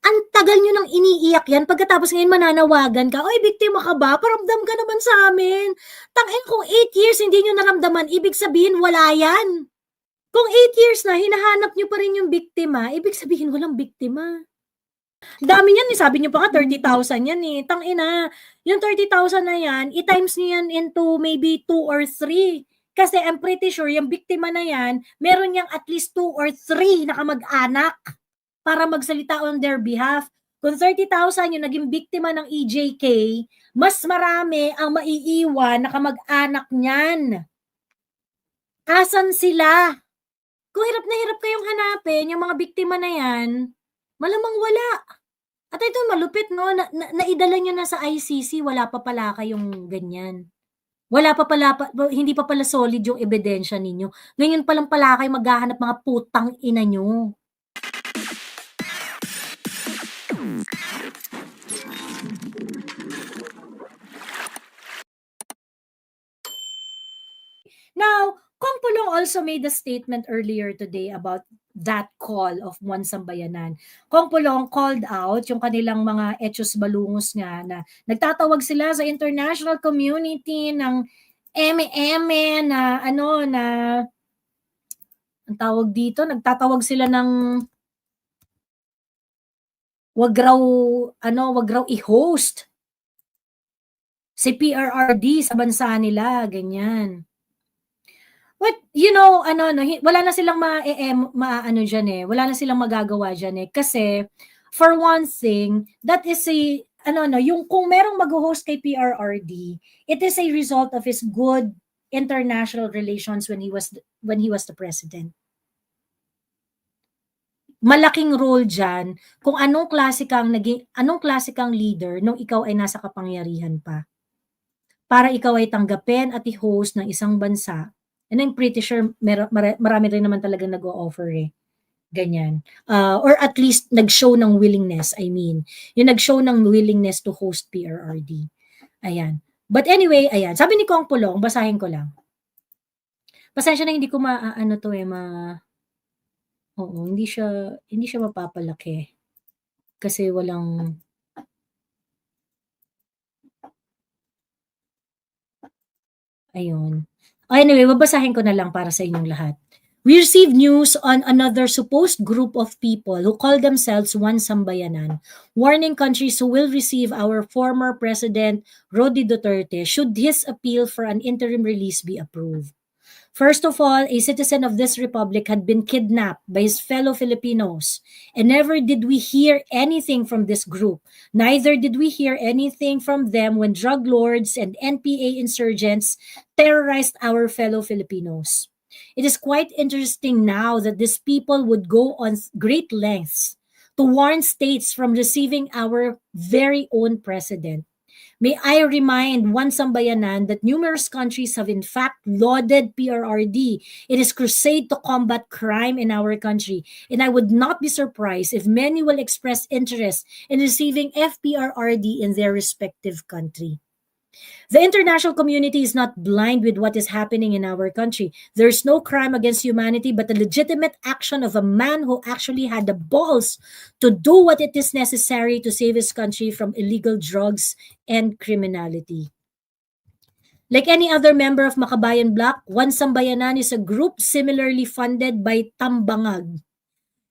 Ang tagal nyo nang iniiyak yan, pagkatapos ngayon mananawagan ka, "Oy, biktima ka ba? Paramdam ka naman sa amin." Tangin kung 8 years hindi nyo naramdaman, ibig sabihin wala yan. Kung 8 years na, hinahanap nyo pa rin yung biktima, ibig sabihin walang biktima. Dami niyan eh, sabi niyo pa nga 30,000 yan eh. Tangina, yung 30,000 na yan, i-times niyo yan into maybe 2 or 3. Kasi I'm pretty sure yung biktima na yan, meron niyang at least 2 or 3 na kamag-anak para magsalita on their behalf. Kung 30,000 yung naging biktima ng EJK, mas marami ang maiiwan na kamag-anak niyan. Asan sila? Kung hirap na hirap kayong hanapin yung mga biktima na yan, malamang wala. At ito malupit 'no, naidala niyo na sa ICC, wala pa pala kayong ganyan. Wala pa pala hindi pa pala solid yung ebidensya ninyo. Ngayon pa lang pala kayo maghahanap, mga putang ina niyo. Now, Kong Pulong also made a statement earlier today about that call of One Sambayanan. Kong Pulong called out yung kanilang mga Hechos Balungos nga na nagtatawag sila sa international community ng eme-eme na ano na ang tawag dito, nagtatawag sila ng wag raw i-host si PRRD sa bansa nila, ganyan. But, you know, wala na silang maano dyan eh. Wala na silang magagawa dyan eh. Kasi, for one thing, that is yung kung merong mag-host kay PRRD, it is a result of his good international relations when he was the president. Malaking role dyan kung anong klase kang leader nung ikaw ay nasa kapangyarihan pa. Para ikaw ay tanggapin at i-host ng isang bansa. And I'm pretty sure marami rin naman talagang nag-o-offer eh. Ganyan. Or at least nag-show ng willingness, yung nag-show ng willingness to host PRRD. Ayan. But anyway, ayan. Sabi ni Kong Pulong, basahin ko lang. Pasensya na hindi ko hindi siya mapapalaki. Kasi walang ayun. Anyway, babasahin ko na lang para sa inyong lahat. We received news on another supposed group of people who call themselves One Sambayanan, warning countries who will receive our former President Rodi Duterte should his appeal for an interim release be approved. First of all, a citizen of this republic had been kidnapped by his fellow Filipinos, and never did we hear anything from this group. Neither did we hear anything from them when drug lords and NPA insurgents terrorized our fellow Filipinos. It is quite interesting now that these people would go on great lengths to warn states from receiving our very own president. May I remind One Sambayanan that numerous countries have in fact lauded PRRD in its crusade to combat crime in our country, and I would not be surprised if many will express interest in receiving FPRRD in their respective country. The international community is not blind with what is happening in our country. There's no crime against humanity but the legitimate action of a man who actually had the balls to do what it is necessary to save his country from illegal drugs and criminality. Like any other member of Makabayan Bloc, One Sambayanan is a group similarly funded by Tambangag,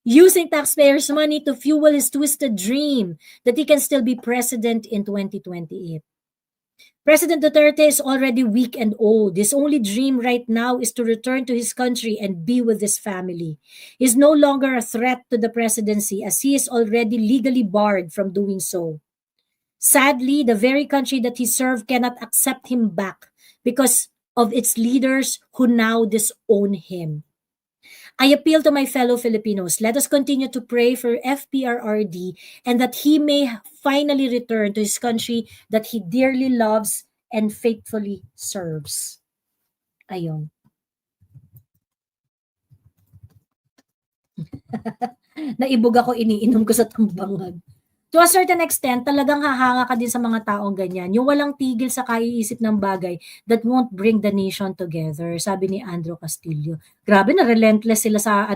using taxpayers' money to fuel his twisted dream that he can still be president in 2028. President Duterte is already weak and old. His only dream right now is to return to his country and be with his family. He is no longer a threat to the presidency as he is already legally barred from doing so. Sadly, the very country that he served cannot accept him back because of its leaders who now disown him. I appeal to my fellow Filipinos, let us continue to pray for FPRRD and that he may finally return to his country that he dearly loves and faithfully serves. Ayun. Naibog ako, iniinom ko sa Tambangag. To a certain extent, talagang hahanga ka din sa mga taong ganyan. Yung walang tigil sa kaiisip ng bagay that won't bring the nation together, sabi ni Andrew Castillo. Grabe na, relentless sila sa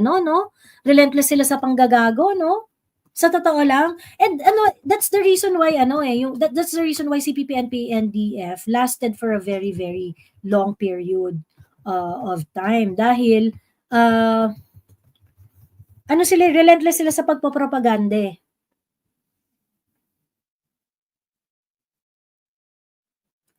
Relentless sila sa panggagago, no? Sa totoo lang, and ano, that's the reason why ano eh, that's the reason why CPP and PNDF lasted for a very very long period of time dahil uh, ano sila, relentless sila sa pagpopropaganda eh.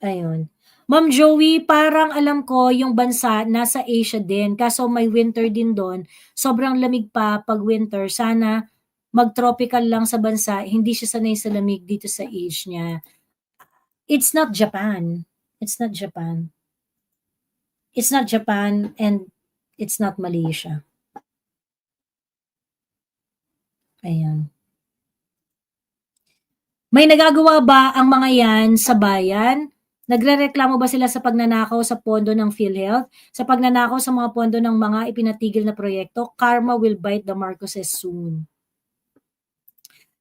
Ayun. Ma'am Joey, parang alam ko yung bansa nasa Asia din, kaso may winter din do'n. Sobrang lamig pa 'pag winter. Sana mag-tropical lang sa bansa, hindi siya sanay sa lamig dito sa age niya. It's not Japan. It's not Japan. It's not Japan and it's not Malaysia. Ayan. May nagagawa ba ang mga yan sa bayan? Nagrereklamo ba sila sa pagnanakaw sa pondo ng PhilHealth? Sa pagnanakaw sa mga pondo ng mga ipinatigil na proyekto, karma will bite the Marcoses soon.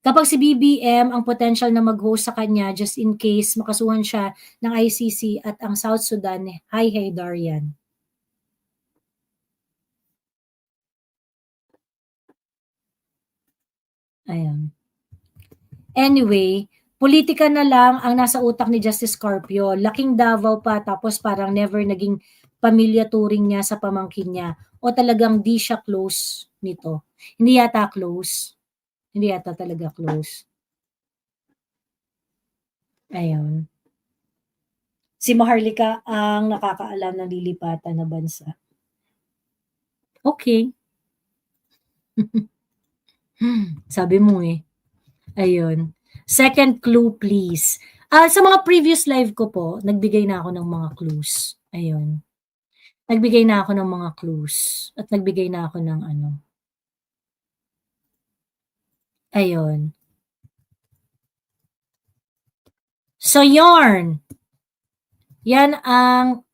Kapag si BBM ang potential na mag-host sa kanya just in case makasuhan siya ng ICC at ang South Sudan, hi Darian. Ayan. Anyway, politika na lang ang nasa utak ni Justice Carpio. Laking Davao pa tapos parang never naging pamilya turing niya sa pamangkin niya. O talagang di siya close nito. Hindi yata close. Hindi yata talaga close. Ayun. Si Maharlika ang nakakaalam ng lilipatan na bansa. Okay. Sabi mo eh. Ayun. Second clue, please. Sa mga previous live ko po, nagbigay na ako ng mga clues. Ayun. Nagbigay na ako ng mga clues. At nagbigay na ako ng ano. Ayun. So, yarn. Yan ang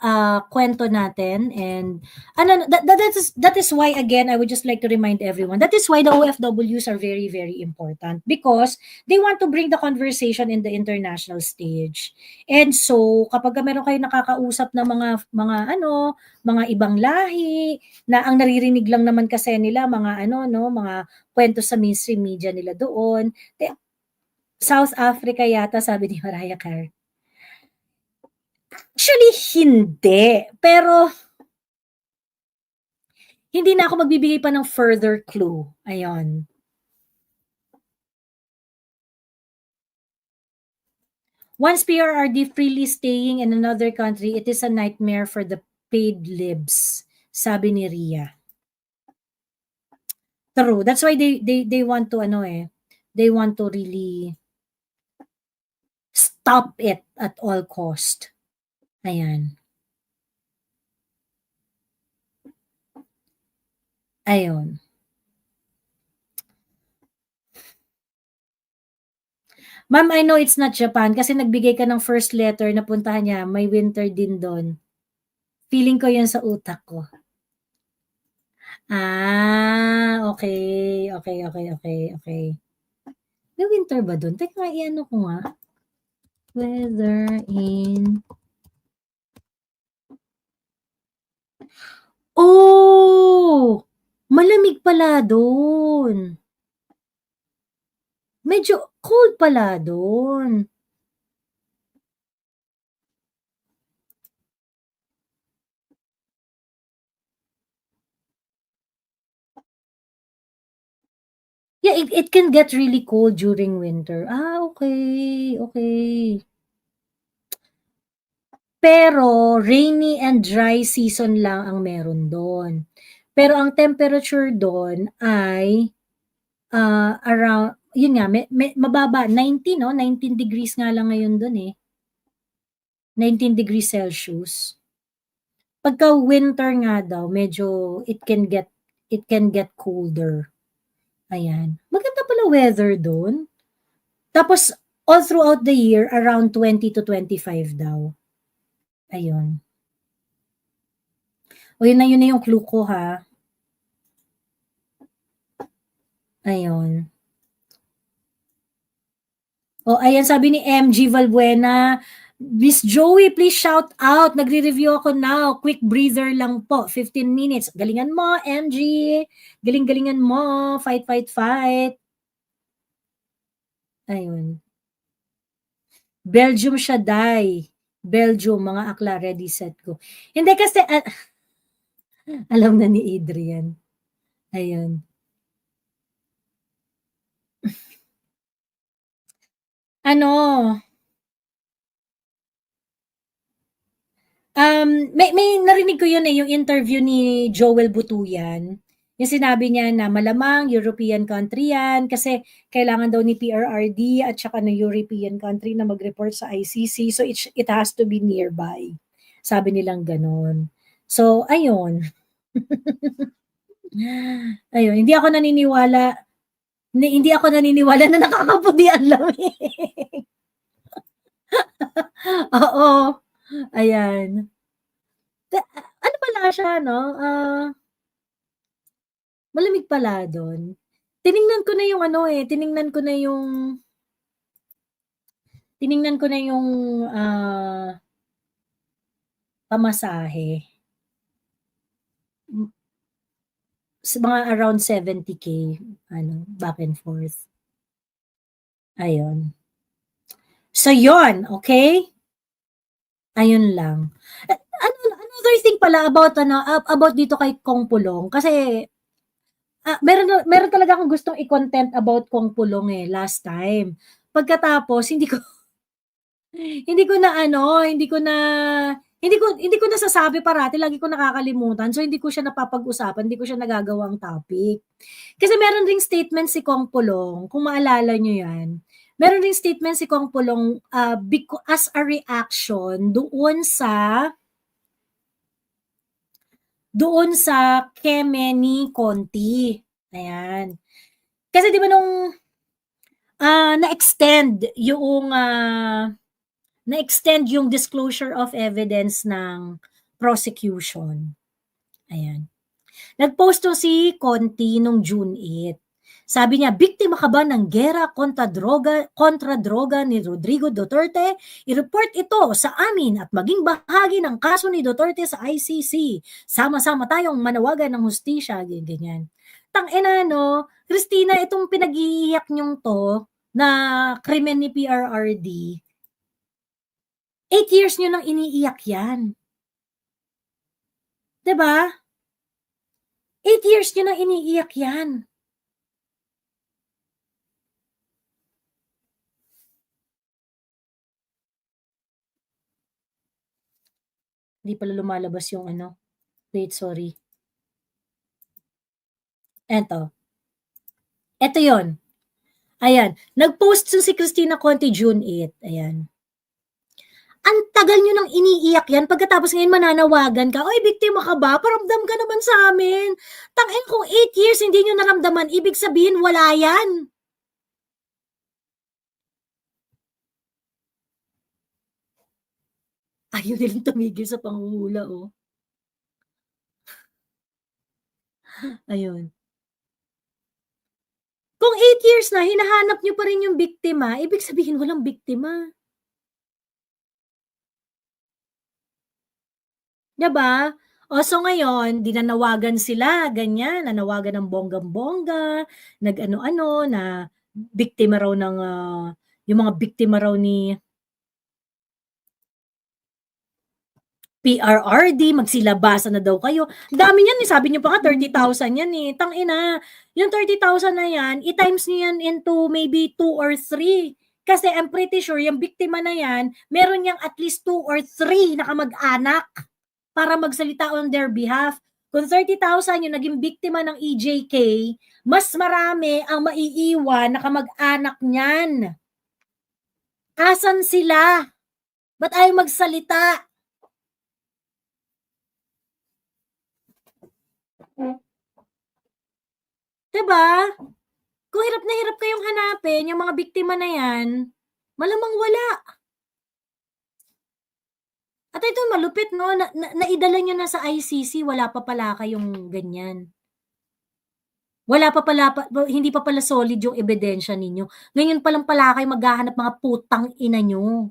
kwento natin and ano that is why again I would just like to remind everyone that is why the OFWs are very very important because they want to bring the conversation in the international stage. And so kapag meron kayo nakakausap na mga ibang lahi na ang naririnig lang naman kasi nila mga mga kwento sa mainstream media nila doon. South Africa yata sabi ni Mariah Carey. Actually, hindi. Pero, hindi na ako magbibigay pa ng further clue. Ayun. Once PRRD freely staying in another country, it is a nightmare for the paid libs, sabi ni Ria. True. That's why they want to they want to really stop it at all cost. Ayan. Ayun. Ma'am, I know it's not Japan kasi nagbigay ka ng first letter na puntahan niya, may winter din doon. Feeling ko yun sa utak ko. Okay. Okay. May winter ba doon? Teka, i-ano ko nga. Weather in... Oh! Malamig pala doon. Medyo cold pala doon. Yeah, it can get really cold during winter. Okay. Pero rainy and dry season lang ang meron doon. Pero ang temperature doon ay around, yun nga, mababa, 19, no? 19 degrees nga lang ngayon doon eh. 19 degrees Celsius. Pagka winter nga daw, medyo it can get colder. Ayan. Maganda pala weather doon. Tapos, all throughout the year, around 20 to 25 daw. Ayun. O yun na yung clue ko ha. Ayun. O ayan sabi ni MG Valbuena, Miss Joey, please shout out. Nagre-review ako now. Quick breather lang po. 15 minutes. Galingan mo, MG. Galing-galingan mo. Fight. Ayun. Belgium siya, Day. Belgium, mga akla, ready, set, go. Hindi kasi, alam na ni Adrian. Ayun. Ano, may narinig ko yun eh, yung interview ni Joel Butuyan. Yung sinabi niya na malamang European country yan kasi kailangan daw ni PRRD at saka ng European country na mag-report sa ICC. So it has to be nearby. Sabi nilang ganon. So, ayun. Ayun, hindi ako naniniwala na nakakaputi ang lamig. Oo, ayan. Ano pala siya 'no, malamig pala dun. Tiningnan ko na yung ano, eh, tiningnan ko na yung, pamasahe. Hmm, mga around 70K ano, back and forth. Ayun. So yun, okey? Ayun lang. Another thing pala about ano, about dito kay Kong Pulong kasi, meron talaga akong gustong i-content about Kong Pulong, eh, last time. Pagkatapos hindi ko na ano, hindi ko nasasabi parati, lagi ko nakakalimutan. So, hindi ko siya napapag-usapan, hindi ko siya nagagawang topic. Kasi meron ding statement si Kong Pulong, kung maalala niyo 'yan. Meron ding statement si Kong Pulong, as a reaction doon sa keme ni Conti, ayan. Kasi 'di ba nung, na-extend yung disclosure of evidence ng prosecution, ayan. Nag-post 'to si Conti nung June 8. Sabi niya, "Biktima ka ba ng giyera kontra droga ni Rodrigo Duterte? I-report ito sa amin at maging bahagi ng kaso ni Duterte sa ICC. Sama-sama tayong manawagan ng hustisya," ganyan. Tang-ina 'no, Christina, itong pinag-iiyak niyong 'to na krimen ni PRRD, 8 years niyo nang iniiyak 'yan, 'di ba? 8 years niyo nang iniiyak 'yan. 'Di pala lumalabas yung ano, wait, sorry. Eto yon, ayan. Nag-post si Christina Conti June 8, ayan. Ang tagal niyo nang iniiyak yan pagkatapos ngayon mananawagan ka, "Uy, biktima ka ba? Paramdam ka naman sa'min." Tangina, kung 8 years hindi niyo naramdaman, ibig sabihin wala yan. Ayaw nilang tumigil sa panghuhula, oh. Ayun. Kung 8 years na hinahanap niyo pa rin yung biktima, ibig sabihin walang biktima. 'Di ba? O so ngayon, 'di nanawagan sila ganyan, nanawagan ng bonggang-bongga, nag-ano-ano na biktima raw ng, yung mga biktima raw ni PRRD, magsilabasan na daw kayo. Ang dami niyan, eh, sabi niyo pa nga 30,000 yan, eh. Tang-ina, yung 30,000 na yan, i-times niyo yan into maybe 2 or 3. Kasi I'm pretty sure yung biktima na yan, meron niyang at least 2 or 3 na kamag-anak para magsalita on their behalf. Kung 30,000 yung naging biktima ng EJK, mas marami ang maiiwan na kamag-anak niyan. Asan sila? Ba't ayaw magsalita? Diba? Kung hirap na hirap kayong hanapin yung mga biktima na yan, malamang wala. At ito malupit 'no, naidala niyo na sa ICC, wala pa pala kayong ganyan. Wala pa pala hindi pa pala solid yung ebidensya ninyo. Ngayon pa lang pala kayo maghahanap, mga putang ina niyo.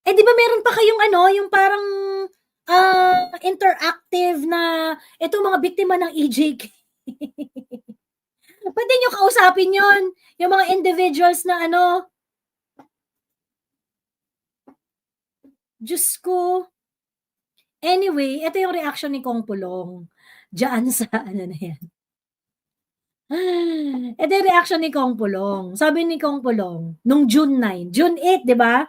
Eh, 'di ba meron pa kayong ano, yung parang, interactive na itong mga biktima ng EJK. Pwede nyo kausapin yon, yung mga individuals na ano, Diyos ko. Anyway, ito yung reaction ni Kong Pulong diyan sa ano na yan. Ito yung reaction ni Kong Pulong. Sabi ni Kong Pulong, nung June 9, June 8, di ba?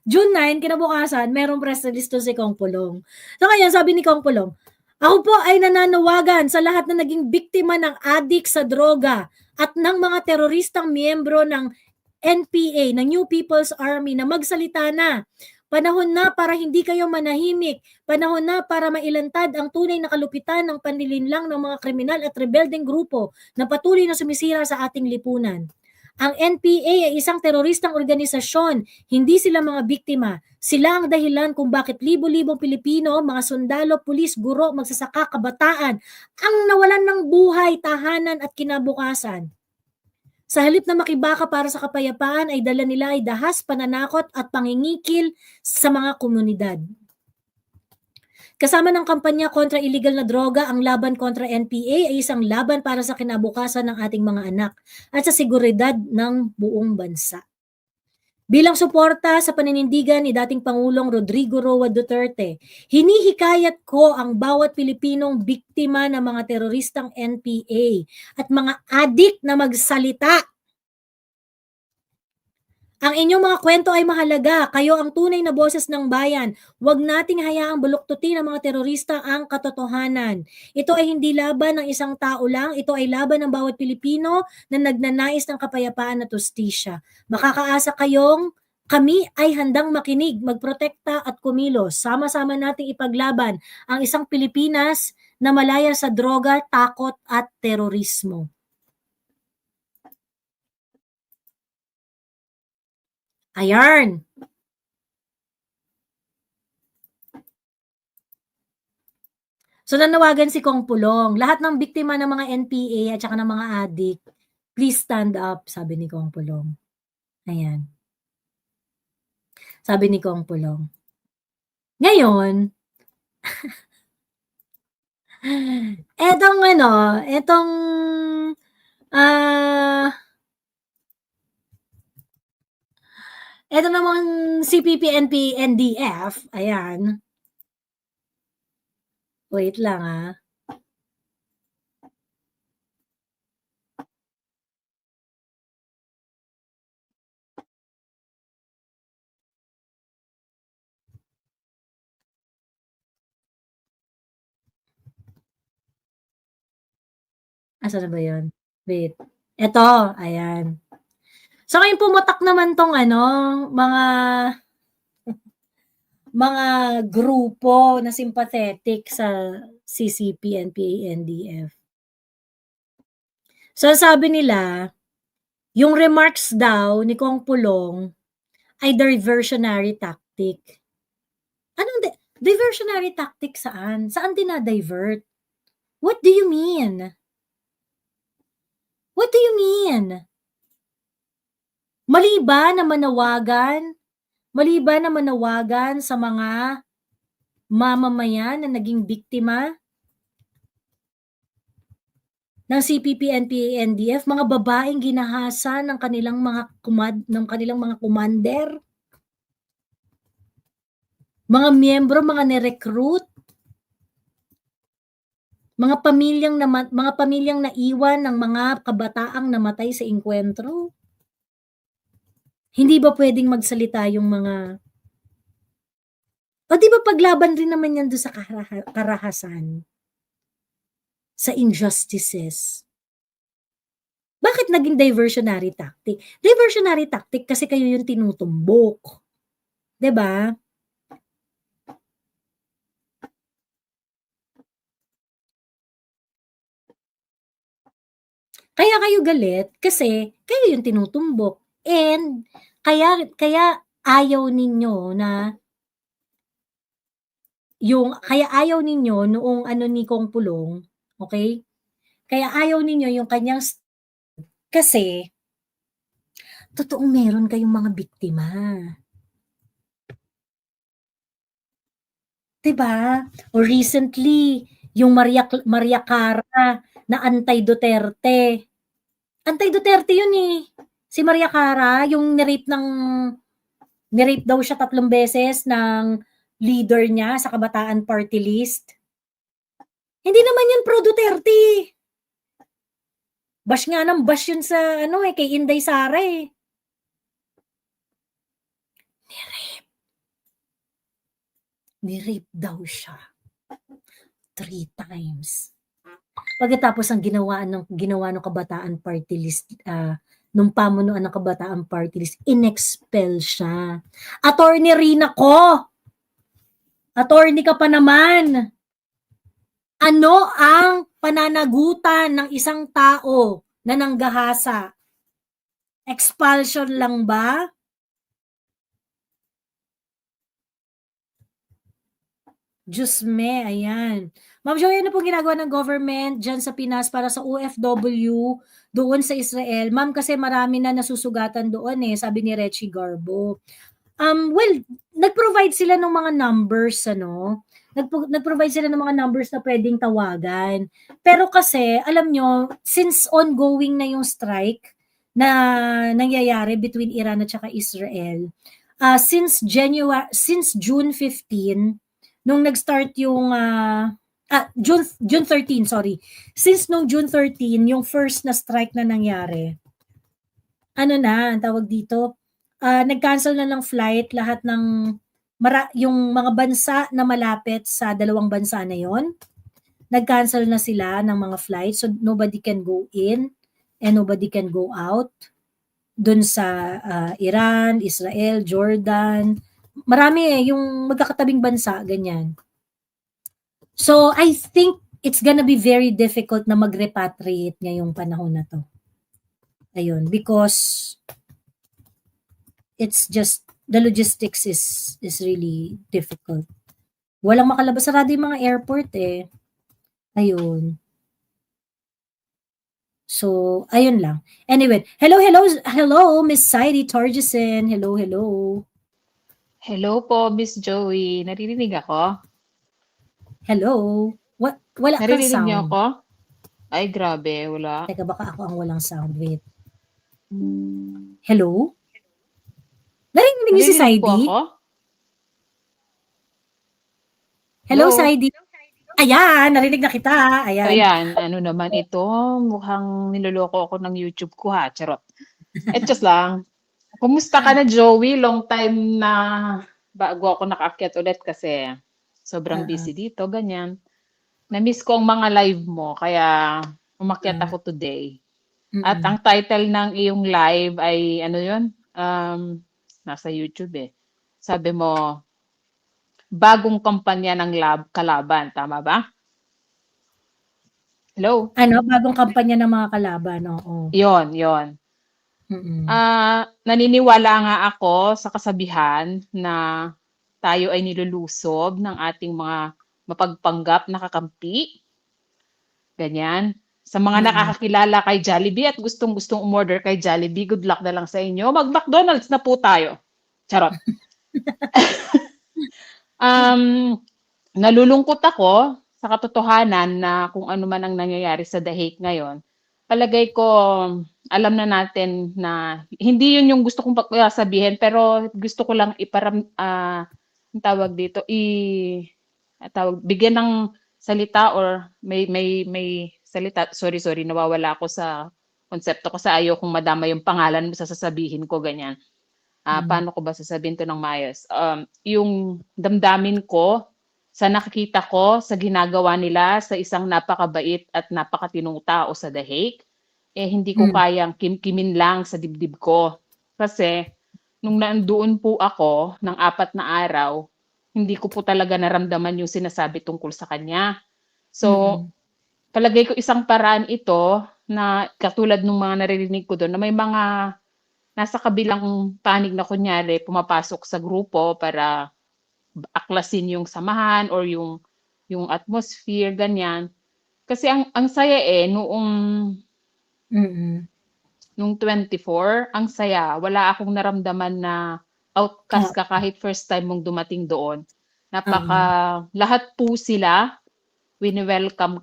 June 9, kinabukasan, merong press release to si Kong Pulong. So kaya sabi ni Kong Pulong, ako po ay nananawagan sa lahat na naging biktima ng adik sa droga at ng mga teroristang miyembro ng NPA, ng New People's Army na magsalita na. Panahon na para hindi kayo manahimik. Panahon na para mailantad ang tunay na kalupitan ng panlilinlang ng mga kriminal at rebeldeng grupo na patuloy na sumisira sa ating lipunan. Ang NPA ay isang teroristang organisasyon. Hindi sila mga biktima. Sila ang dahilan kung bakit libo-libong Pilipino, mga sundalo, pulis, guro, magsasaka, kabataan ang nawalan ng buhay, tahanan at kinabukasan. Sa halip na makibaka para sa kapayapaan ay dala nila ay dahas, pananakot at pangingikil sa mga komunidad. Kasama ng kampanya kontra illegal na droga, ang laban kontra NPA ay isang laban para sa kinabukasan ng ating mga anak at sa seguridad ng buong bansa. Bilang suporta sa paninindigan ni dating Pangulong Rodrigo Roa Duterte, hinihikayat ko ang bawat Pilipinong biktima ng mga teroristang NPA at mga adik na magsalita. Ang inyong mga kwento ay mahalaga. Kayo ang tunay na boses ng bayan. Huwag nating hayaang buluktutin ng mga terorista ang katotohanan. Ito ay hindi laban ng isang tao lang. Ito ay laban ng bawat Pilipino na nagnanais ng kapayapaan at hustisya. Makakaasa kayong kami ay handang makinig, magprotekta at kumilos. Sama-sama nating ipaglaban ang isang Pilipinas na malaya sa droga, takot at terorismo. Ayan. So nanawagan si Kong Pulong, lahat ng biktima ng mga NPA at saka ng mga adik, please stand up, sabi ni Kong Pulong. Ayan. Sabi ni Kong Pulong. Ngayon, etong eto namang CPP-NP NDF, ayan. Wait lang Asan na ba yun? Wait. Eto, ayan. So ngayon pumatak naman tong mga grupo na sympathetic sa CCP, NPA, NDF. So sabi nila, yung remarks daw ni Kong Pulong ay diversionary tactic. Anong diversionary tactic saan? Saan dinadivert? What do you mean? What do you mean? Mali ba na manawagan sa mga mamamayan na naging biktima ng CPP, NPA, NDF, mga babaeng ginahasa ng kanilang mga commander, mga miyembro, mga ni-recruit, mga pamilyang naiwan ng mga kabataang namatay sa engkwentro. Hindi ba pwedeng magsalita yung mga di ba paglaban rin naman yan doon sa karahasan, sa injustices. Bakit naging diversionary tactic? Diversionary tactic kasi kayo yung tinutumbok. 'Di ba? Kaya kayo galit kasi kayo yung tinutumbok and kaya ayaw ninyo noong ni Kong Pulong, okay? Kaya ayaw ninyo yung kanyang kasi totoong meron kayong mga biktima. 'Diba? O recently, yung Maria Clara na anti-Duterte. Anti-Duterte yun eh. Si Maria Clara, yung ni-rape daw siya 3 beses ng leader niya sa Kabataan Party List. Hindi naman yun pro-Duterte. Bash nga ng bash yun sa kay Inday Sara eh. Ni-rape daw siya 3 times. Pagkatapos ang ginawa ng Kabataan Party List, nung pamunuan ng Kabataan Party List, inexpel siya. Attorney Rina ko! Attorney ka pa naman! Ano ang pananagutan ng isang tao na nanggahasa? Expulsion lang ba? Diyos me, ayan. Ma'am Joy, ano po ginagawa ng government dyan sa Pinas para sa OFW doon sa Israel? Ma'am, kasi marami na nasusugatan doon eh, sabi ni Rechi Garbo. Well, nag-provide sila ng mga numbers, nag-provide sila ng mga numbers na pwedeng tawagan. Pero kasi, alam nyo, since ongoing na yung strike na nangyayari between Iran at saka Israel, since June 15, nung nag-start yung June 13, sorry. Since nung June 13, yung first na strike na nangyari, ang tawag dito, nag-cancel na ng flight lahat ng yung mga bansa na malapit sa dalawang bansa na yon. Nag-cancel na sila ng mga flights, so nobody can go in and nobody can go out dun sa Iran, Israel, Jordan. Marami yung magkakatabing bansa, ganyan. So, I think it's gonna be very difficult na mag-repatriate ngayong panahon na to. Ayun, because it's just, the logistics is really difficult. Walang makalabas, sarado yung mga airport eh. Ayun. So, ayun lang. Anyway, hello, Miss Saidi Torgeson. Hello. Hello po, Miss Joey. Naririnig ako? Hello. Wala kang Naririnig niyo sound. ako? Ay, grabe, wala. Teka, baka ako ang walang sound. Wait. Hello? Narinig niyo si Naririnig po Saidi? ako? Hello, Hello? Saidi. Ayan, narinig na kita. Ayan. Ayan, ano naman ito? Mukhang niloloko ako ng YouTube ko ha, charot. Just lang. Kumusta ka na, Joey? Long time na bago ako nakaakyat ulit kasi sobrang busy dito, ganyan. Na-miss ko ang mga live mo, kaya umakyat ako today. At ang title ng iyong live ay ano yun? Nasa YouTube eh. Sabi mo, bagong kampanya ng kalaban. Tama ba? Hello? Bagong kampanya ng mga kalaban, oo. Yon. Naniniwala nga ako sa kasabihan na tayo ay nilulusob ng ating mga mapagpanggap na kakampi. Ganyan. Sa mga nakakakilala kay Jollibee at gustong-gustong umorder kay Jollibee, good luck na lang sa inyo. Mag-McDonald's na po tayo. Charot. Nalulungkot ako sa katotohanan na kung ano man ang nangyayari sa The Hague ngayon. Palagay ko, alam na natin na hindi yun yung gusto kong sabihin, pero gusto ko lang bigyan ng salita or may salita. Sorry, nawawala ako sa konsepto ko sa ayaw kung madama yung pangalan mo sa sasabihin ko, ganyan. Paano ko ba sasabihin to ng maayos? Yung damdamin ko sa nakikita ko sa ginagawa nila sa isang napakabait at napakatinong tao sa The Hague, hindi ko kayang kimkimin lang sa dibdib ko. Kasi nung nandoon po ako ng 4 na araw, hindi ko po talaga naramdaman yung sinasabi tungkol sa kanya. So, palagay ko isang paraan ito na katulad ng mga naririnig ko doon na may mga nasa kabilang panig na kunyari pumapasok sa grupo para aklasin yung samahan or yung atmosphere, ganyan. Kasi ang saya nung 24, ang saya. Wala akong naramdaman na outcast ka kahit first time mong dumating doon. Lahat po sila wini-welcome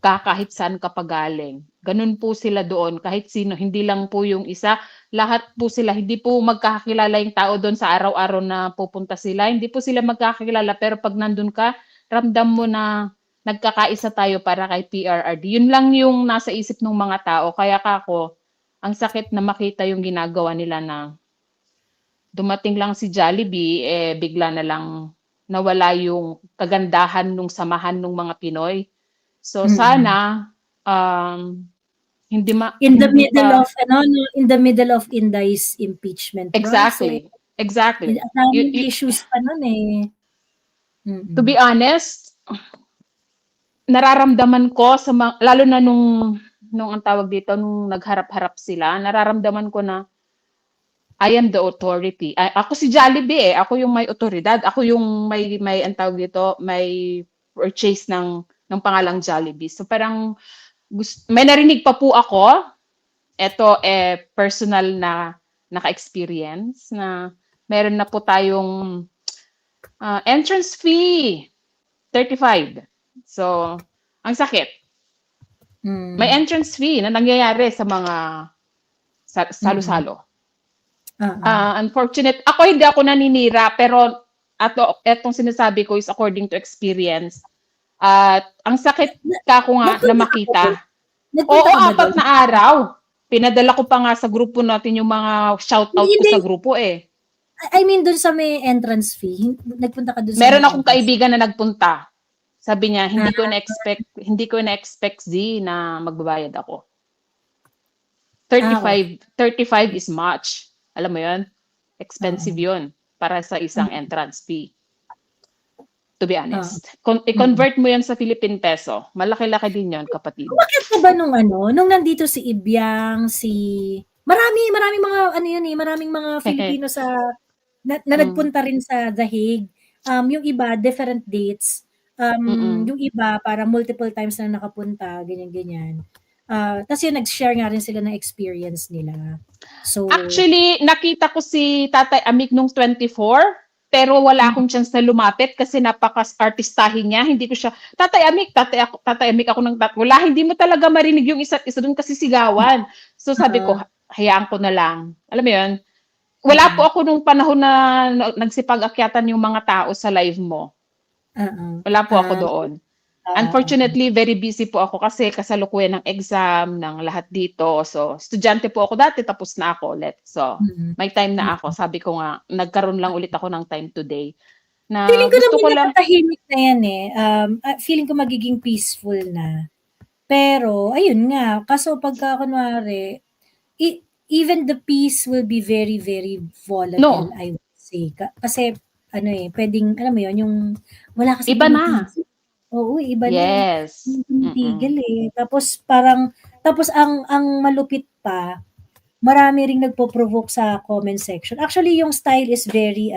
ka kahit saan ka pa galing. Ganun po sila doon, kahit sino, hindi lang po yung isa, lahat po sila, hindi po magkakakilala yung tao doon sa araw-araw na pupunta sila, hindi po sila magkakakilala, pero pag nandun ka, ramdam mo na nagkakaisa tayo para kay PRRD. Yun lang yung nasa isip ng mga tao, kaya kako, ang sakit na makita yung ginagawa nila na dumating lang si Jollibee, bigla na lang nawala yung kagandahan nung samahan ng mga Pinoy. So sana hindi In the hindi middle pa of in the middle of Inday's impeachment process. exactly. Daming issues pa nun eh. To be honest, nararamdaman ko sa lalo na nung ang tawag dito nung nagharap-harap sila, nararamdaman ko na I am the authority. Ako si Jollibee ako yung may otoridad, ako yung may ang tawag dito, may purchase ng pangalang Jollibee. So parang may narinig pa po ako, ito personal na naka-experience na meron na po tayong entrance fee 35. So ang sakit. May entrance fee na nangyayari sa mga salo-salo. Unfortunate, hindi ako naninira, pero etong sinasabi ko is according to experience. At ang sakit ko nga na makita. Oo, 4 na araw. Pinadala ko pa nga sa grupo natin yung mga shoutout ko sa grupo eh. I mean, dun sa may entrance fee, nagpunta ka dun sa meron akong kaibigan na nagpunta. Sabi niya, hindi ko na-expect Z na magbabayad ako. 35 is much. Alam mo yun? Expensive yun para sa isang entrance fee. To be honest. I-convert mo yan sa Philippine peso. Malaki-laki din yun, kapatid. Bakit pa ba nung nandito si Ibiang, maraming mga maraming mga Filipino na nagpunta rin sa The Hague. Yung iba, different dates. Yung iba, para multiple times na nakapunta, ganyan-ganyan. Tapos yun, nag-share nga rin sila ng experience nila. So, actually, nakita ko si Tatay Amik nung 24, pero wala akong chance na lumapit kasi napaka-artistahin niya. Hindi ko siya, Tatay Amik ako ng wala, hindi mo talaga marinig yung isa't isa doon kasi sigawan. So sabi ko, hayaan ko na lang. Alam mo yun? Wala po ako nung panahon na nagsipag-akyatan yung mga tao sa live mo. Wala po ako doon. Unfortunately, very busy po ako kasi kasalukuyan ng exam, ng lahat dito. So, estudyante po ako dati, tapos na ako ulit. So, may time na ako. Sabi ko nga, nagkaroon lang ulit ako ng time today. Na feeling ko gusto ko lang tahimik na yan eh. Feeling ko magiging peaceful na. Pero, ayun nga, kaso pagka kunwari, even the peace will be very, very volatile, I would say. Kasi, pwedeng, alam mo yun, yung wala kasi iba na. Oo, iba yes. na. Tigil eh. Tapos ang malupit pa, marami ring nagpo-provoke sa comment section. Actually, yung style is very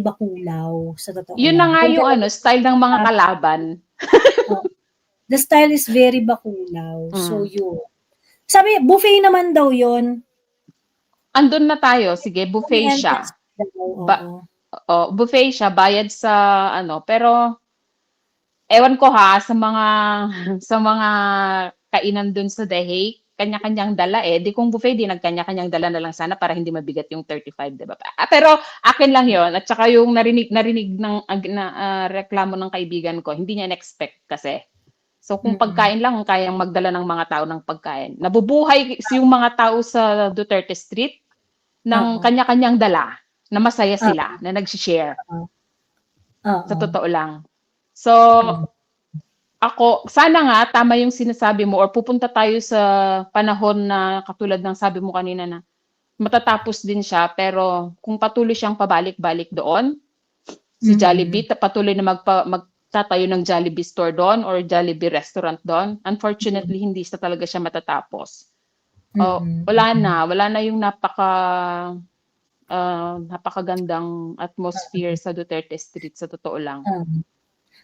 bakulaw sa totoo. Yun na nga yung style ng mga kalaban. The style is very bakulaw. So yun. Sabi, buffet naman daw yun. Andun na tayo. Sige, buffet siya. Buffet siya, bayad sa pero ewan ko sa mga kainan dun sa The Hague, kanya-kanyang dala di kung buffet din nagkanya-kanyang dala na lang sana para hindi mabigat yung 35, di ba? Pero akin lang yon, at saka yung narinig ng reklamo ng kaibigan ko, hindi niya in-expect kasi. So kung pagkain lang kayang magdala ng mga tao ng pagkain. Nabubuhay yung mga tao sa Duterte Street ng kanya-kanyang dala na masaya sila, na nag-share. Sa totoo lang. So, ako, sana nga, tama yung sinasabi mo, or pupunta tayo sa panahon na katulad ng sabi mo kanina na matatapos din siya, pero kung patuloy siyang pabalik-balik doon, si Jollibee, patuloy na magtatayo ng Jollibee store doon or Jollibee restaurant doon, unfortunately, hindi talaga siya matatapos. Wala na yung napakagandang atmosphere sa Duterte Street, sa totoo lang.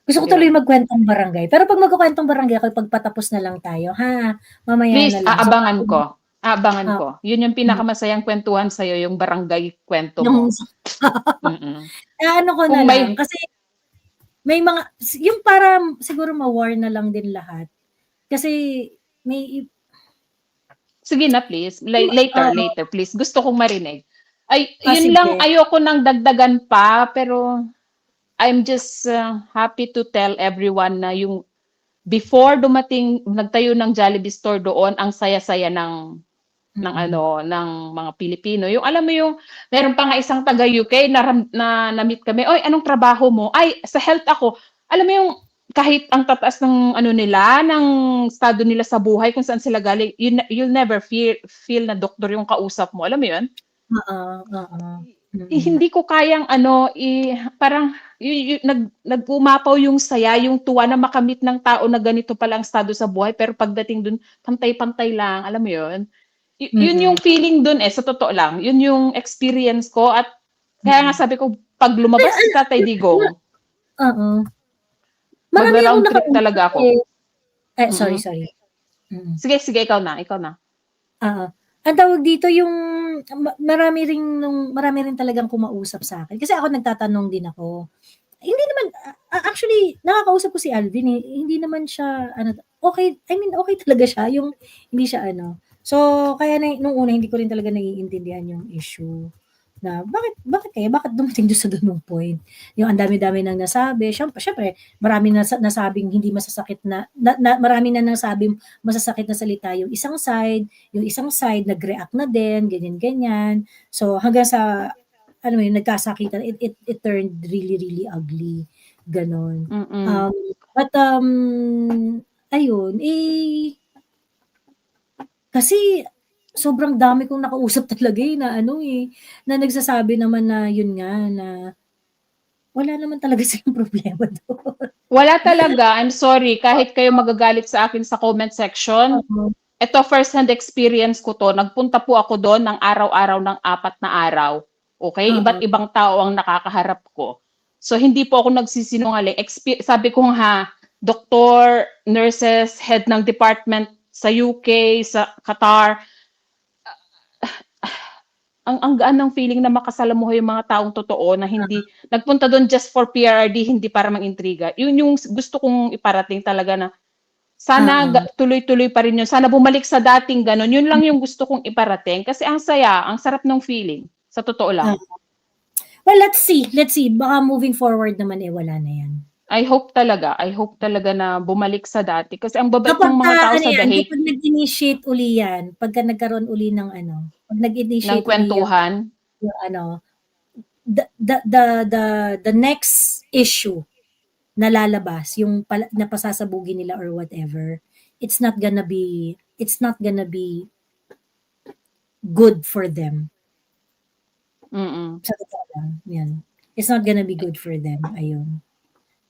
Gusto ko tuloy magkwentong barangay. Pero pag magkukwentong barangay ako, pagpatapos na lang tayo, ha? Mamaya please, na lang. aabangan ko. Abangan Ah, ko. Yun yung pinakamasayang kwentuhan sa'yo, yung barangay kwento yung mo. Mm. ano ko na Kung lang, may, kasi may mga, yung para siguro ma-war na lang din lahat. Kasi may, sige na please, later please. Gusto kong marinig. Ay, yun lang, sige. ayoko nang dagdagan pa, pero I'm just happy to tell everyone na yung before dumating, nagtayo ng Jollibee store doon, ang saya-saya ng Mm. ng mga Pilipino. Yung alam mo yung meron pa nga isang taga UK na meet kami. Oy, anong trabaho mo? Ay, sa health ako. Alam mo yung kahit ang tataas ng ano nila, ng estado nila sa buhay, kung saan sila galing, you'll never feel na doktor yung kausap mo. Alam mo yun? Oo, oo. Mm. Hindi ko kayang ano, parang nag-umapaw yung saya, yung tuwa na makamit ng tao na ganito pala ang estado sa buhay, pero pagdating dun, pantay-pantay lang. Alam mo yun? Yun yung Mm. feeling dun sa totoo lang. Yun yung experience ko at kaya nga Mm. sabi ko, pag lumabas si Tatay Digong, Oo. Marami akong magra-round trip nakausap, talaga ako. eh. Sorry, Mm. sorry. Mm. Sige, sige, ikaw na, ikaw na. Oo. Ang tawag dito yung marami rin talagang kumausap sa'kin. Kasi ako nagtatanong din ako. Hindi naman actually nakakausap ko si Alvin, eh, hindi naman siya ano, okey, I mean okey talaga siya yung hindi siya ano. So, kaya nung una hindi ko rin talaga naiintindihan yung issue na bakit dumating dun sa ganung point. Yung ang dami-dami ng nasabi, siyempre marami nasabing hindi masasakit na marami na nasabing masasakit na salita yung isang side nag-react na din, ganyan-ganyan. So, hanggang sa ano yun, nagkasakitan, it turned really, really ugly, gano'n. Mm. But, ayun, kasi sobrang dami kong nakausap talaga, eh, na ano, eh, na nagsasabi naman na yun nga, na wala naman talaga silang problema do'n. Wala talaga, I'm sorry, kahit kayo magagalit sa akin sa comment section, Oo, ito first hand experience ko 'to, nagpunta po ako do'n ng araw-araw ng 4 na araw, okey? Iba't oo, ibang tao ang nakakaharap ko. So, hindi po ako nagsisinungaling, sabi ko nga, doktor, nurses, head ng department sa UK, sa Qatar, ang gaan ng feeling na makasalamuha yung mga taong totoo na hindi nagpunta do'n just for PRRD, hindi para mang-intriga. Yun yung gusto kong iparating talaga na sana oo. tuloy-tuloy pa rin yun. Sana bumalik sa dating gano'n. Yun lang yung gusto kong iparating kasi ang saya, ang sarap ng feeling, sa totoo lang. Well, let's see, baka moving forward naman, eh, wala na 'yan. I hope talaga na bumalik sa dati kasi ang babait ng Kapagka mga tao ano sa 'yan, The Hague kapag nag-initiate uli 'yan, pagka nagkaroon uli ng ano, 'pag ng nag-initiate uli kwentuhan. yung ano, the next issue na lalabas, yung na pasasabugin nila or whatever, it's not gonna be good for them. Mm. Sa totoo lang, 'yan. It's not gonna be good for them, ayun.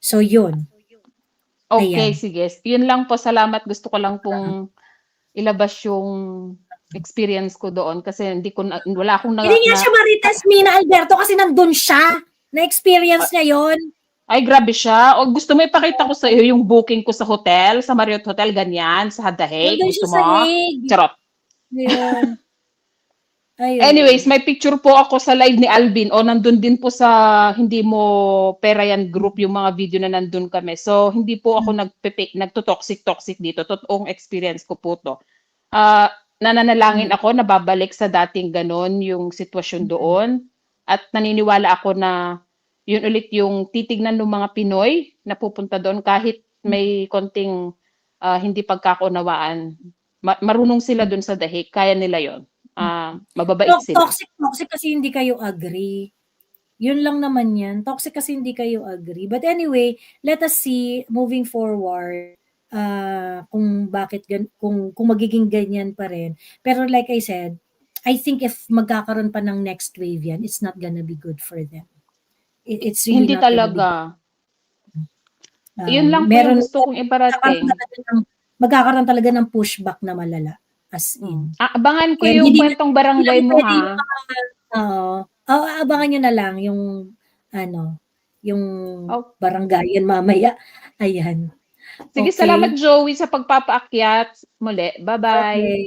So yun, Okay, ayan. sige. Yun lang po, salamat. Gusto ko lang pong ilabas yung experience ko doon kasi hindi ko na wala akong Hindi nga na siya marites, Mina Alberto, kasi nandun siya. Na-experience niya yun. ay, grabe siya. O gusto mo ipakita ko sa iyo yung booking ko sa hotel, sa Marriott Hotel, ganyan, sa The Hague. Nandun Gusto siya sa mo? Hague. Charot. Ayun. Anyways, Ayun. may picture po ako sa live ni Alvin o nandun din po sa Hindi Mo Pera Yan group yung mga video na nandun kami. So, hindi po ako nagto-toxic dito. Totoong experience ko po to. Nananalangin Mm. ako na babalik sa dating ganon yung sitwasyon doon. At naniniwala ako na yun ulit yung titignan ng mga Pinoy na pupunta doon kahit may konting hindi pagkakaunawaan. Marunong sila doon sa dahig, kaya nila yon. Mababait sila. Toxic kasi hindi kayo agree. Yun lang naman yan. Toxic kasi hindi kayo agree. But anyway, let us see moving forward kung bakit kung magiging ganyan pa rin. Pero like I said, I think if magkakaroon pa ng next wave yan, it's not gonna be good for them. It's really Hindi not gonna be good. talaga. Yun lang po yung Meron gusto kong iparating. magkakaroon talaga ng pushback na malala, as in. Abangan ko Kaya yung hindi kwentong barangay lang mo, puwede yung ha? oo. Oo, abangan niyo na lang yung ano, yung Oh, baranggayan mamaya, ayan. sige, salamat Okey, Joey sa pagpapaakyat. Muli, bye-bye. okey.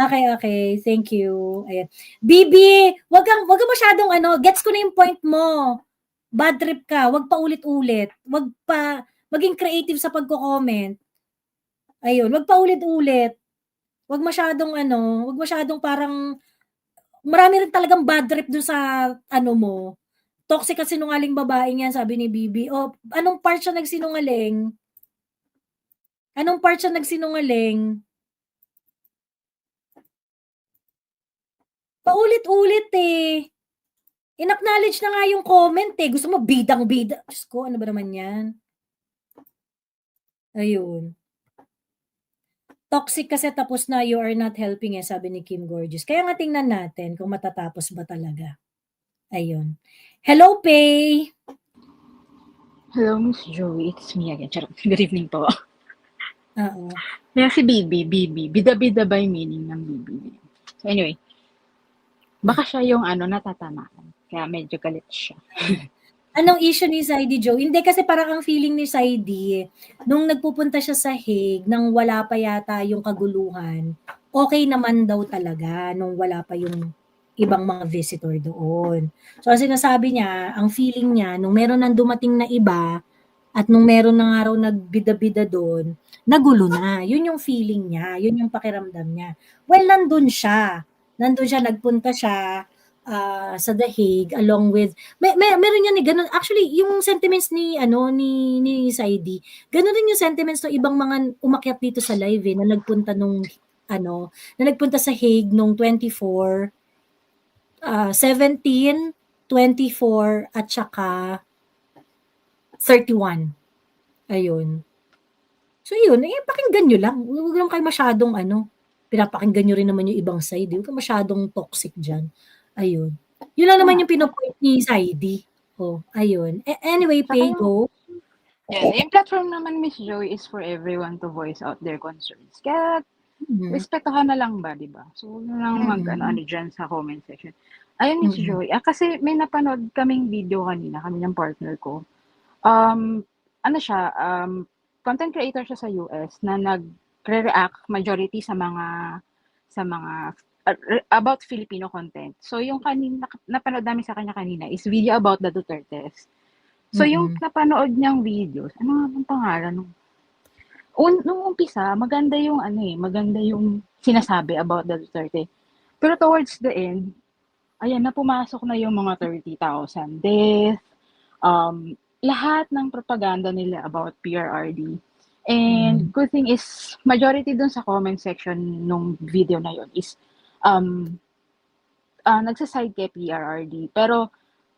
Okay. Thank you. Ayan. Bibi, wag kang masyadong gets ko na yung point mo. Bad trip ka, wag pa ulit-ulit. Wag pa maging creative sa pagko-comment. Ayun, wag pa ulit-ulit. Wag masyadong parang marami rin talagang bad trip dun sa mo. Toxic at sinungaling babaeng yan, sabi ni Bibi. O, anong part siya nagsinungaling? Anong part siya nagsinungaling? Paulit-ulit eh. In-acknowledge na nga yung comment eh. Gusto mo bidang-bida. Diyos ko, ano ba naman yan? Ayun. Toxic kasi tapos na you are not helping eh, sabi ni Kim Gorgeous. Kaya nga tingnan natin kung matatapos ba talaga. Ayun. Hello, Pay! Hello, Miss Joey. It's me again. Charot. Good evening po. Oo. Kaya si Bibi. Bida-bida ba yung meaning ng Bibi? So anyway, baka siya yung natatamaan. Kaya medyo galit siya. Anong issue ni Saidi Joe? Hindi kasi parang ang feeling ni Saidi, nung nagpupunta siya sa Hague, nang wala pa yata yung kaguluhan, okay naman daw talaga nung wala pa yung ibang mga visitor doon. So, ang sinasabi niya, ang feeling niya, nung meron nang dumating na iba, at nung meron na nga raw nagbida-bida doon, nagulo na. Yun yung feeling niya, yun yung pakiramdam niya. Well, nandun siya, nagpunta siya sa The Hague along with meron yan eh, ganun. Actually, yung sentiments ni ni Saidi, ganun rin yung sentiments ng ibang mga umakyat dito sa live eh, na nagpunta na nagpunta sa Hague nung 24, 17, 24 at saka 31. Ayun. So yun, pakinggan nyo lang. Huwag lang kayo masyadong pinapakinggan nyo rin naman yung ibang side. Huwag ka masyadong toxic dyan. Ayun. Yun lang naman yung pinopoint ni Saidi. Oh, ayun. Anyway, Pay, go. Yeah, yung platform naman, Miss Joey, is for everyone to voice out their concerns. Kaya, respetuhan na lang ba, di ba? So, lang dyan sa comment section. Ayun, Miss Joey. Kasi may napanood kaming video kanina, kami ng partner ko. Content creator siya sa US na nagre-react majority sa mga about Filipino content. So yung kanina napanood namin sa kanya kanina is video about the Dutertes. So yung napanood niyang videos, ano nga bang pangalan nung nung umpisa, maganda yung sinasabi about the Duterte. Pero towards the end, ayan na pumasok na yung mga 30,000 death, lahat ng propaganda nila about PRRD. And good thing is, majority dun sa comment section nung video na yon is nagsaside kay PRRD. Pero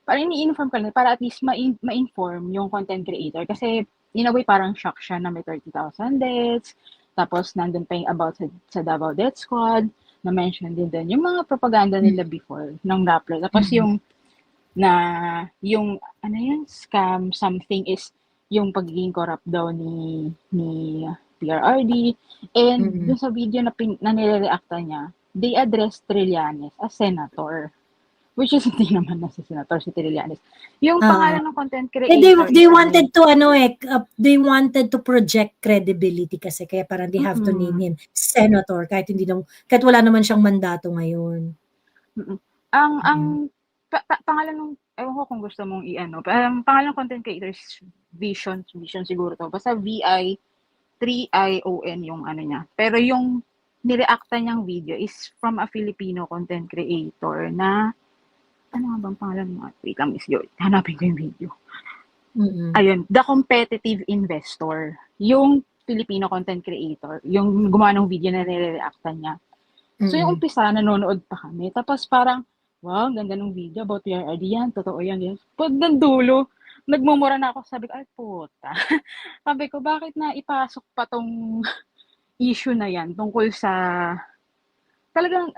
parang ini-inform ka nila para at least ma-inform yung content creator. Kasi in a way parang shock siya na may 30,000 deaths. Tapos nandun pa yung about sa Davao Death Squad na mention din yung mga propaganda nila before ng Rappler. Tapos yung scam something is yung pagiging corrupt daw ni PRRD. And dun sa video na nire-reacta niya, they addressed Trillanes as senator. Which is hindi naman na si Senator si Trillanes. Yung pangalan ng content creator. They wanted to they wanted to project credibility kasi kaya parang they have to name him senator kahit wala naman siyang mandato ngayon. Ang pangalan ng ewan ko kung gusto mong pangalan ng content creator is Vision siguro to. Basta VI3ION yung niya. Pero yung nireacta niyang video is from a Filipino content creator na ano nga bang pangalan mo? Wait lang, Miss Joy. Hanapin ko yung video. Ayun, The Competitive Investor. Yung Filipino content creator. Yung gumawa ng video na nire-reacta niya. So yung umpisa, nanonood pa kami. Tapos parang, wow, ganda ng video about PRRD yan. Totoo yan. Pag nagdulo, nagmumura na ako. Sabi ko, ay puta. Sabi ko, bakit na ipasok pa tong issue na yan tungkol sa talagang,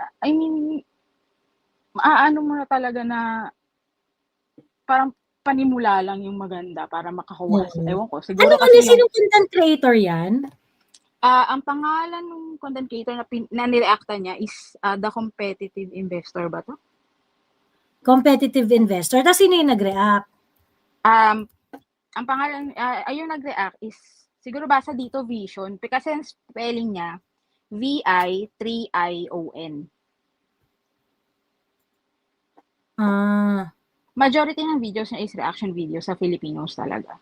maaano mo na talaga na parang panimula lang yung maganda para makakuha sa ewan ko. Siguro kasi sinong content creator yan? Ang pangalan ng content creator na nireacta niya is The Competitive Investor ba to? Competitive Investor. Tapos sino yung nag-react? Ang pangalan, ayun nag-react is, siguro basa dito Vision, kasi ang spelling niya, VI3ION. Majority ng videos niya is reaction videos sa Filipinos talaga.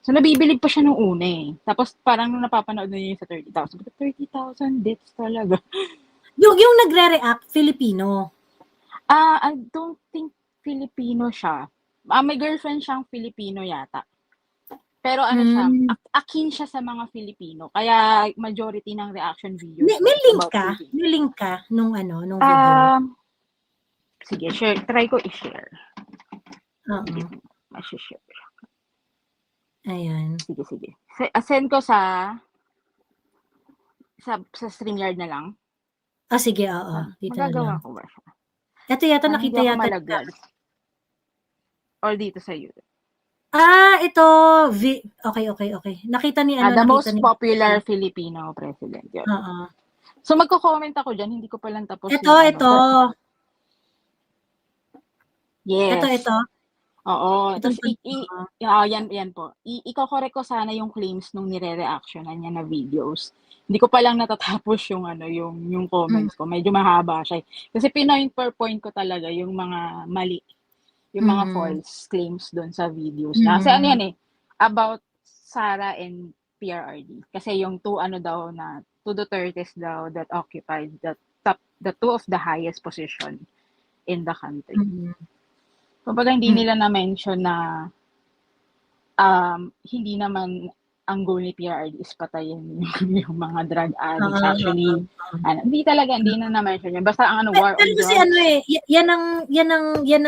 So, nabibilib pa siya nung una eh. Tapos, parang nung napapanood na niya yung sa 30,000. 30,000 deaths talaga. Yung nagre-react, Filipino. I don't think Filipino siya. May girlfriend siyang Filipino yata. Pero ano siya, akin siya sa mga Filipino. Kaya majority ng reaction videos. May link ka? May link ka nung video? Sige, share. Try ko i-share. Share. Ayan. Sige. Send ko sa StreamYard na lang. Sige, oo. Dito na Magagawa lang. ko ba siya? Ito yata, nakita yata. Malaglag. Or dito sa YouTube. Ito. Okay. Nakita ni The most popular Filipino president. Yun. So, magko-comment ako dyan. Hindi ko palang tapos. Ito. Yes. Ito. Oo. Tapos, yan po. Iko-correct ko sana yung claims nung nire-reactionan niya na videos. Hindi ko pa lang natatapos yung comments ko. Medyo mahaba siya. Kasi point ko talaga yung mga mali. Yung mga false claims doon sa videos. Kasi ano yan about Sara and PRRD. Kasi yung two Dutertes daw that occupied the two of the highest position in the country. Kumbaga hindi nila na-mention na hindi naman ang goal ni PRRD is patayin yung mga drug addicts. Actually, hindi na na-mention yun. Basta ang war on drugs. Kasi yan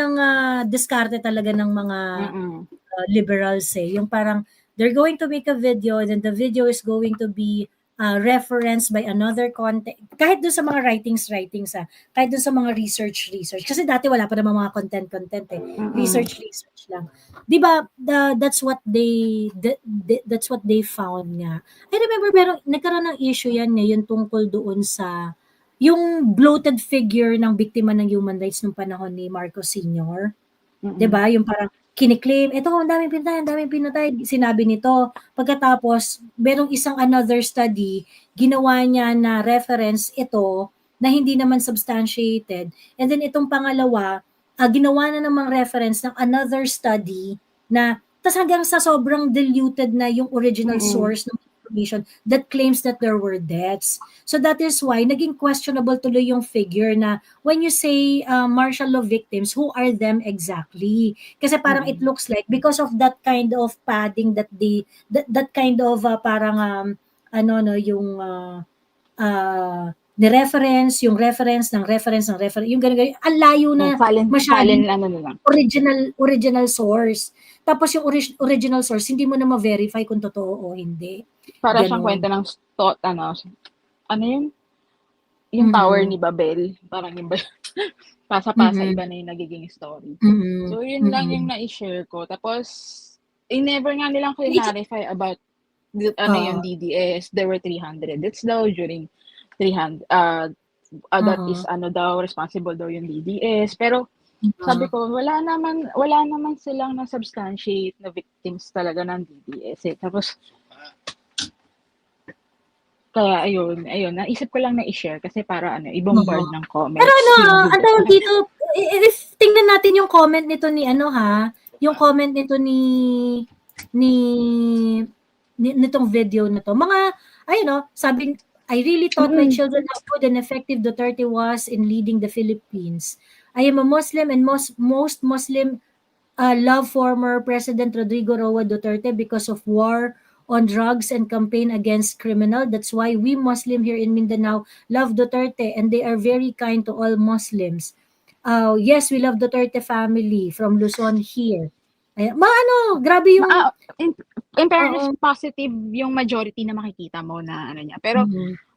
ang diskarte talaga ng mga liberals yung parang they're going to make a video and then the video is going to be referenced by another content. Kahit doon sa mga writings kahit doon sa mga research. Kasi dati wala pa namang mga content Research lang. 'Di ba? That's what they found nga. I remember pero nagkaroon ng issue yan yung tungkol doon sa yung bloated figure ng biktima ng human rights nung panahon ni Marcos Sr. 'Di ba? Yung parang kiniklaim, ang daming pinatay, sinabi nito. Pagkatapos, merong isang another study, ginawa niya na reference ito na hindi naman substantiated. And then itong pangalawa, ginawa na namang reference ng another study na, tas hanggang sa sobrang diluted na yung original source ng information that claims that there were deaths. So that is why naging questionable tuloy yung figure na when you say martial law victims, who are them exactly? Kasi parang it looks like because of that kind of padding that that kind of parang yung reference yung reference, yung ganun, ang layo na masyadong original source. Tapos yung original source, hindi mo na ma-verify kung totoo o hindi. Para siyang kwento ng yun? Yung Tower ni Babel. Parang yung pasa-pasa, iba na yung nagiging story. So, yun lang yung na-share ko. Tapos, never nga nilang clarify about yung DDS. There were 300. That's daw during 300. That is responsible daw yung DDS. Pero, sabi ko, wala naman silang na-substantiate na victims talaga ng DDS. Tapos, kaya ayun, naisip ko lang na i-share kasi para i-bombard ng comments. Pero ang tawag dito, if tingnan natin yung comment nito ni yung comment nito nitong video na to. Mga, sabi, I really thought my children how good and effective Duterte was in leading the Philippines. I am a Muslim and most Muslim love former President Rodrigo Roa Duterte because of war on drugs and campaign against criminal. That's why we Muslim here in Mindanao love Duterte and they are very kind to all Muslims. Yes, we love Duterte family from Luzon here. Grabe yung... in fairness, positive yung majority na makikita mo na niya. Pero,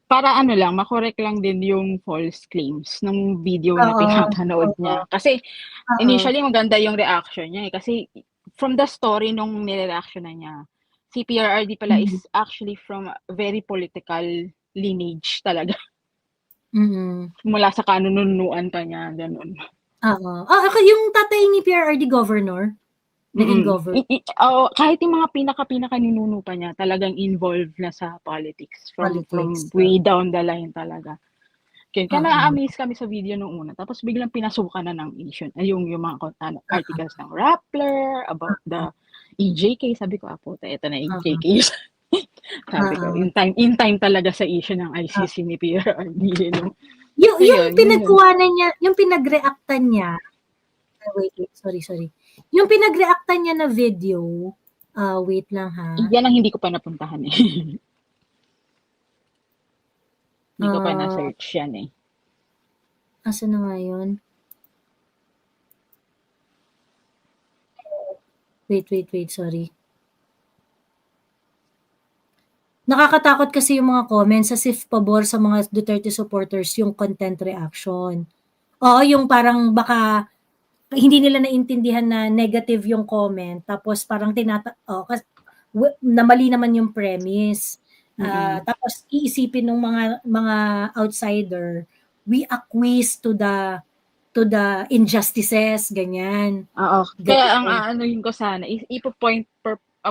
para makorek lang din yung false claims ng video na pinapanood niya. Kasi, initially, maganda yung reaction niya. Kasi, from the story nung nire-reaction na niya, si PRRD pala is actually from a very political lineage talaga. Mula sa kanununuan pa niya, ganun. Yung tatay ni PRRD governor? naging government Kahit yung mga pinaka ninuno pa niya, talagang involved na sa politics from politics. way down the line talaga. Kaya Oo. na-amaze kami sa video nung una. Tapos biglang pinasukan na ng Asian. Yung mga articles ng Rappler, about the EJK. Sabi ko, puta, ito na EJK. Sabi ko, in time talaga sa issue ng ICC ni PRRD. Yung pinagkuhanan niya, yung pinagreactan niya, wait, sorry. Yung pinagreactan niya na video, wait lang ha. Yan ang hindi ko pa napuntahan eh. Hindi ko pa na-search yan eh. Asa na nga yun? Wait, sorry. Nakakatakot kasi yung mga comments as if pabor sa mga Duterte supporters yung content reaction. Oo, yung parang baka hindi nila naintindihan na negative yung comment tapos parang na mali naman yung premise. Tapos iisipin ng mga outsider, we acquiesce to the injustices, ganyan. Oo. Kaya ang aanuhin ko sana, ipo-point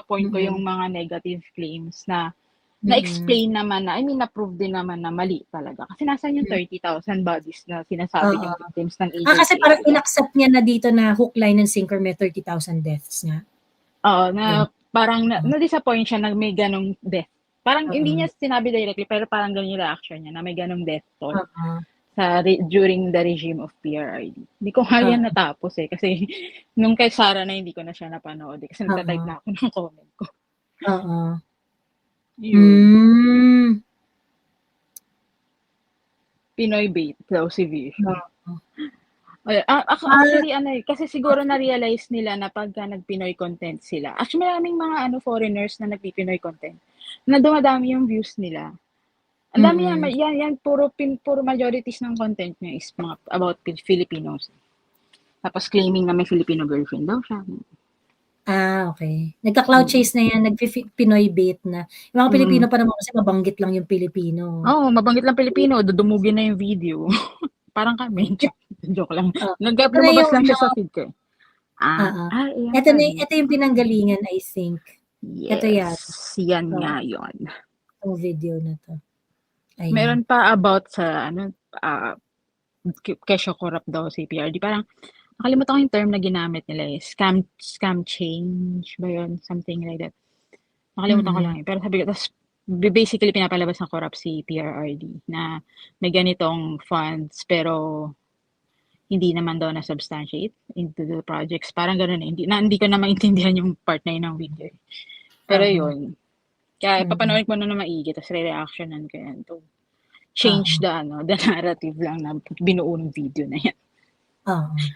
ko yung mga negative claims na na-explain naman na, na-prove din naman na mali talaga. Kasi nasan yung 30,000 bodies na sinasabi yung victims ng EJK. Kasi parang in-accept niya na dito na hook, line, and sinker may 30,000 deaths nga. Oo, na parang na-disappoint siya na may ganong death. Parang hindi niya sinabi directly, pero parang ganun yung reaction niya na may ganong death toll during the regime of PRRD. Hindi ko nga yan natapos eh. Kasi nung kay Sarah na hindi ko na siya napanood eh. Kasi nagtatype na ako ng comment ko. Pinoy bait daw si Vision. Actually, kasi siguro na-realize nila na pagka nag-Pinoy content sila. Actually, maraming mga foreigners na nag-Pinoy content na dumadami yung views nila. Ang dami yan, puro majorities ng content niya is mga about Filipinos. Tapos claiming na may Filipino girlfriend daw siya. Okay. Nagka-cloud chase na yan, nag-Pinoy bait na. Yung mga Pilipino pa naman kasi mabanggit lang yung Pilipino. Oo, mabanggit lang Pilipino, dudumugin na yung video. Parang kami. Joke lang. Lumabas lang siya sa feed ko. Ito yung pinanggalingan, I think. Yes. Ito yan nga yun. Itong video na to. Ayun. Meron pa about sa kesyo corrupt daw si PRD. Parang nakalimutan ko yung term na ginamit nila eh. Scam change ba yun? Something like that. Nakalimutan ko lang eh. Pero sabi ko, basically pinapalabas ng corrupt si PRRD na may ganitong funds pero hindi naman daw na-substantiate into the projects. Parang gano'n eh. Hindi ko na maintindihan yung part na yun ng video. Pero yun. Kaya papanood ko na maigi, tapos re-reactionan ko yan to change the narrative lang na binuo ng video na yan.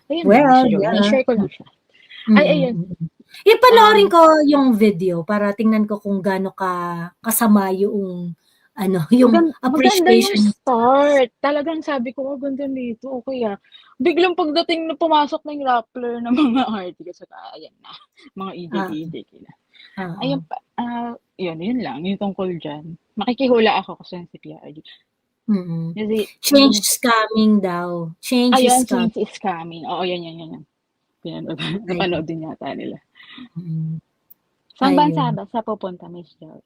Ayun, share ko lang siya. Ayun. Panoorin ko yung video para tingnan ko kung gaano kasama yung yung appreciation. Maganda yung start. Talagang sabi ko, ganda nito. Okay Biglang pagdating na pumasok ng Rappler ng mga articles, ayan na. Mga EJK na. Ayun pa. Yun lang. Yung tungkol dyan. Makikihula ako kasi si PRD. Change scamming daw. Change is scamming. Oo, yan. Napanood din yata nila. Saan bansa ba sa pupunta, Miss Joy?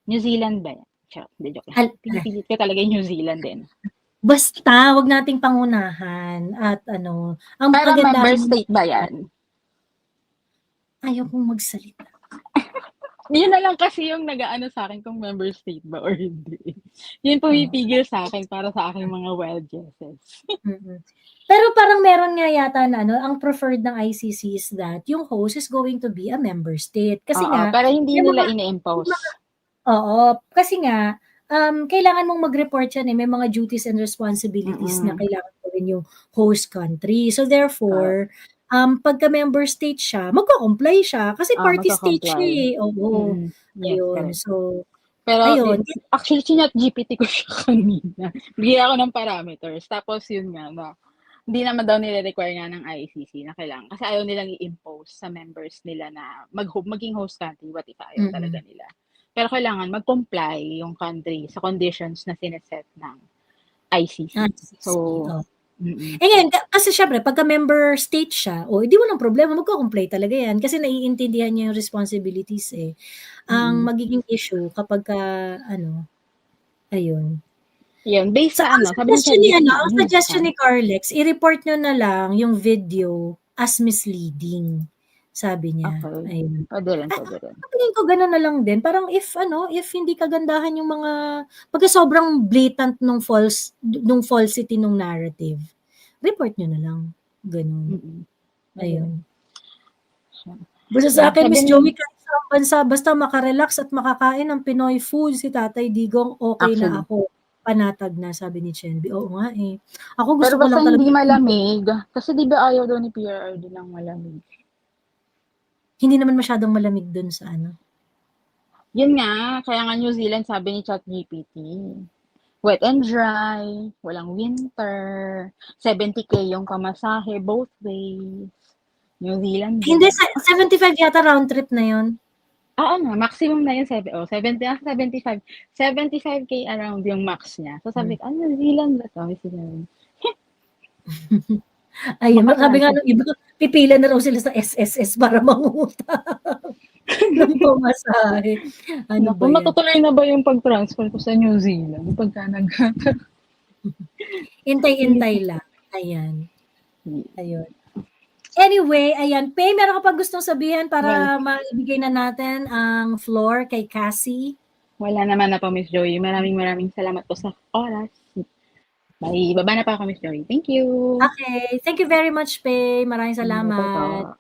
New Zealand ba yan? Joke lang. Pinipilit ko talaga yung New Zealand din. Basta, wag nating pangunahan. At ang para member state ba yan? Ayaw kong magsalita. Yun na lang kasi yung nag-aano sa akin kung member state ba or hindi. Yun pumipigil sa akin para sa aking mga wild guesses. Pero parang meron nga yata na ang preferred ng ICC is that yung host is going to be a member state. Kasi para hindi nila ine-impose. Kasi nga, kailangan mong mag-report yan may mga duties and responsibilities na kailangan gawin yung host country. So therefore, pagka member state siya, magko-comply siya kasi party state siya eh. Ayun. So, pero actually, ChatGPT ko siya kanina. Bigyan ako ng parameters. Tapos yun nga, hindi naman daw nire-require nga ng ICC na kailangan. Kasi ayaw nilang i-impose sa members nila na maging host country, what if ayaw talaga nila. Pero kailangan mag-comply yung country sa conditions na sineset ng ICC. So, Mm. Ngayon, kasi syempre, pagka member state siya, di walang problema, magko-comply talaga yan. Kasi naiintindihan niya yung responsibilities eh. Ang magiging issue kapag ayun. Yun, based sa Ang sabi ni suggestion ni, ChatGPT, ang suggestion ni Carlex, i-report nyo na lang yung video as misleading. Sabi niya. Okay. Ayun. Pwede rin. Tingin ko gano'n na lang din. Parang if hindi kagandahan yung mga, pagka sobrang blatant nung falsity nung narrative, report nyo na lang. Ganun. Ayun. Basta sa akin, Miss Joey, kahit sa bansa, basta makarelax at makakain ng Pinoy food, si Tatay Digong, okay na ako. Panatag na, sabi ni Chenby. Oo nga eh. Ako gusto Pero ko lang basta talaga. hindi malamig. Kasi di ba ayaw daw ni PRRD ng malamig? Hindi naman masyadong malamig dun sa Yun nga, kaya nga New Zealand sabi ni ChatGPT. Wet and dry, walang winter, 70K yung pamasahe both ways. New Zealand. Hindi, 75 yata round trip na yun. Maximum na yun, 75. 75K around yung max niya. So sabi ko, New Zealand ba to? Ayun, sabi nga nung iba, pipila na raw sila sa SSS para mangutang ng pamasahe. Ano ba yan? Matutuloy na ba yung pag-transfer ko sa New Zealand? Pagka Intay-intay lang. Ayan. Ayun. Anyway, ayan. Pay, meron ka pa gustong sabihin para maibigay na natin ang floor kay Cassie? Wala naman na po, Miss Joey. Maraming salamat po sa oras. Bye. Baba na pa ako, Miss Joey. Thank you. Okay. Thank you very much, Pay. Maraming salamat.